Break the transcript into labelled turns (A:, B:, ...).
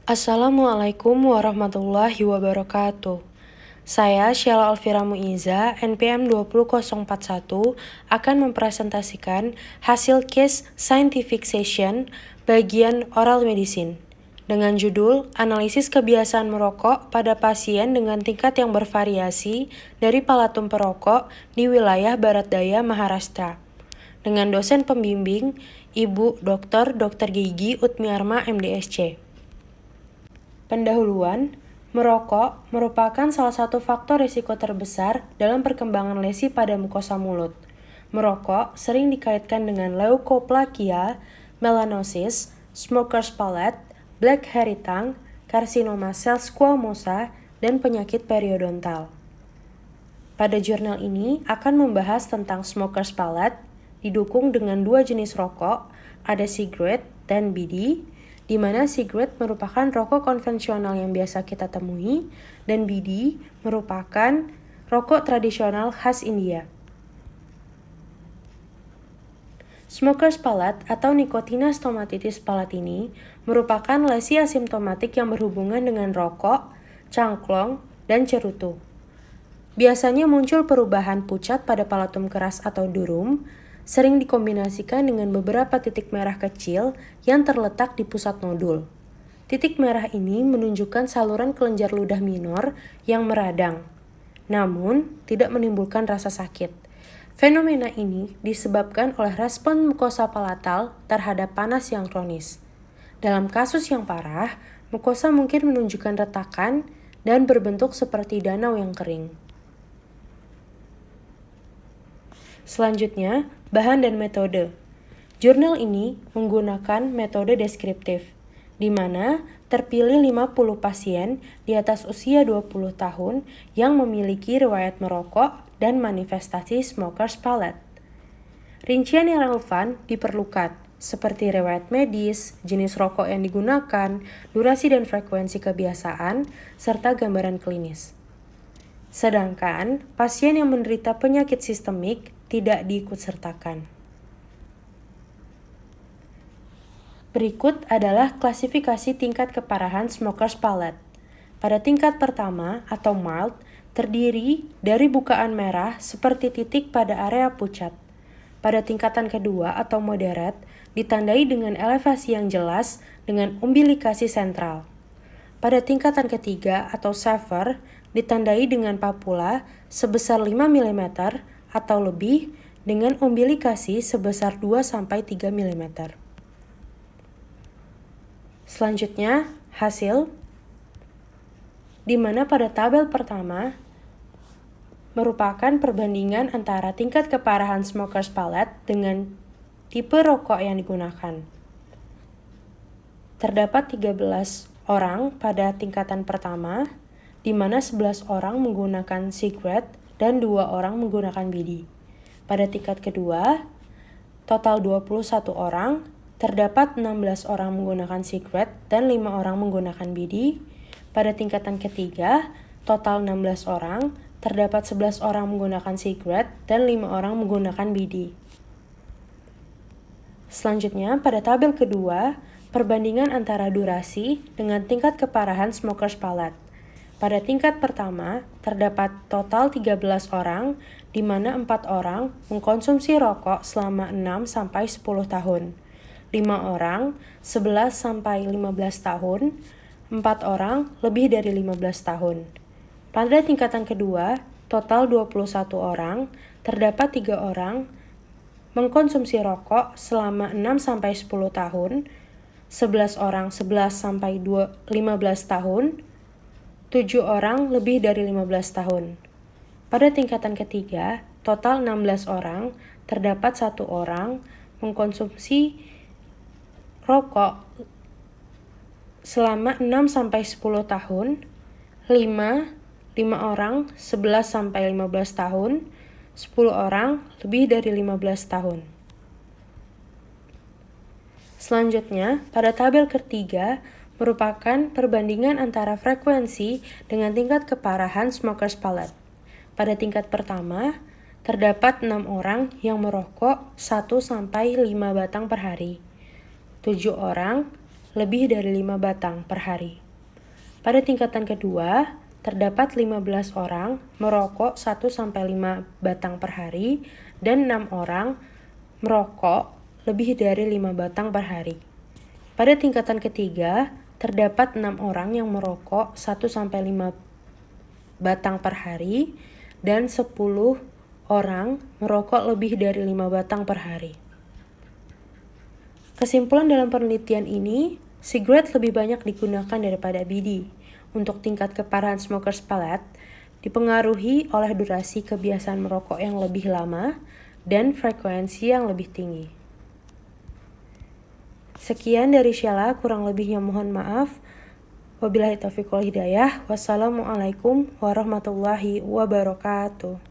A: Assalamualaikum warahmatullahi wabarakatuh. Saya Sheila Alfira Muiza, NPM 20041, akan mempresentasikan hasil case scientific session bagian oral medicine dengan judul Analisis Kebiasaan Merokok pada Pasien dengan Tingkat yang Bervariasi dari Palatum Perokok di Wilayah Barat Daya Maharashtra, dengan dosen pembimbing Ibu Dr. Gigi Utmiarma MDSC. Pendahuluan, merokok merupakan salah satu faktor risiko terbesar dalam perkembangan lesi pada mukosa mulut. Merokok sering dikaitkan dengan leukoplakia, melanosis, smoker's palate, black hairy tongue, karsinoma sel squamosa, dan penyakit periodontal. Pada jurnal ini akan membahas tentang smoker's palate, didukung dengan dua jenis rokok, ada cigarette dan BD, di mana cigarette merupakan rokok konvensional yang biasa kita temui, dan BD merupakan rokok tradisional khas India. Smoker's palate atau Nicotina stomatitis palatini merupakan lesi asimptomatik yang berhubungan dengan rokok, cangklong, dan cerutu. Biasanya muncul perubahan pucat pada palatum keras atau durum, sering dikombinasikan dengan beberapa titik merah kecil yang terletak di pusat nodul. Titik merah ini menunjukkan saluran kelenjar ludah minor yang meradang, namun tidak menimbulkan rasa sakit. Fenomena ini disebabkan oleh respon mukosa palatal terhadap panas yang kronis. Dalam kasus yang parah, mukosa mungkin menunjukkan retakan dan berbentuk seperti danau yang kering. Selanjutnya, bahan dan metode. Jurnal ini menggunakan metode deskriptif, di mana terpilih 50 pasien di atas usia 20 tahun yang memiliki riwayat merokok dan manifestasi smoker's palate. Rincian yang relevan diperlukan, seperti riwayat medis, jenis rokok yang digunakan, durasi dan frekuensi kebiasaan, serta gambaran klinis. Sedangkan pasien yang menderita penyakit sistemik tidak diikutsertakan. Berikut adalah klasifikasi tingkat keparahan smoker's palate. Pada tingkat pertama atau mild, terdiri dari bukaan merah seperti titik pada area pucat. Pada tingkatan kedua atau moderate, ditandai dengan elevasi yang jelas dengan umbilikasi sentral. Pada tingkatan ketiga atau severe, ditandai dengan papula sebesar 5 mm atau lebih dengan umbilikasi sebesar 2-3 mm. Selanjutnya, hasil di mana pada tabel pertama merupakan perbandingan antara tingkat keparahan smoker's palate dengan tipe rokok yang digunakan. Terdapat 13 orang pada tingkatan pertama, di mana 11 orang menggunakan cigarette dan 2 orang menggunakan BD. Pada tingkat kedua, total 21 orang, terdapat 16 orang menggunakan cigarette dan 5 orang menggunakan BD. Pada tingkatan ketiga, total 16 orang, terdapat 11 orang menggunakan cigarette dan 5 orang menggunakan BD. Selanjutnya, pada tabel kedua, perbandingan antara durasi dengan tingkat keparahan smoker's palate. Pada tingkat pertama, terdapat total 13 orang, di mana 4 orang mengkonsumsi rokok selama 6-10 tahun, 5 orang 11-15 tahun, 4 orang lebih dari 15 tahun. Pada tingkatan kedua, total 21 orang, terdapat 3 orang mengkonsumsi rokok selama 6-10 tahun, 11 orang 11-15 tahun, 7 orang lebih dari 15 tahun. Pada tingkatan ketiga, total 16 orang, terdapat 1 orang mengkonsumsi rokok selama 6-10 tahun, 5 orang 11-15 tahun, 10 orang lebih dari 15 tahun. Selanjutnya, pada tabel ketiga, merupakan perbandingan antara frekuensi dengan tingkat keparahan smoker's palate. Pada tingkat pertama, terdapat 6 orang yang merokok 1-5 batang per hari. 7 orang lebih dari 5 batang per hari. Pada tingkatan kedua, terdapat 15 orang merokok 1-5 batang per hari dan 6 orang merokok lebih dari 5 batang per hari. Pada tingkatan ketiga, terdapat 6 orang yang merokok 1-5 batang per hari dan 10 orang merokok lebih dari 5 batang per hari. Kesimpulan dalam penelitian ini, cigarette lebih banyak digunakan daripada BD. Untuk tingkat keparahan smokers palate dipengaruhi oleh durasi kebiasaan merokok yang lebih lama dan frekuensi yang lebih tinggi. Sekian dari Sheila, kurang lebihnya mohon maaf. Wabillahi taufiq wal hidayah. Wassalamualaikum warahmatullahi wabarakatuh.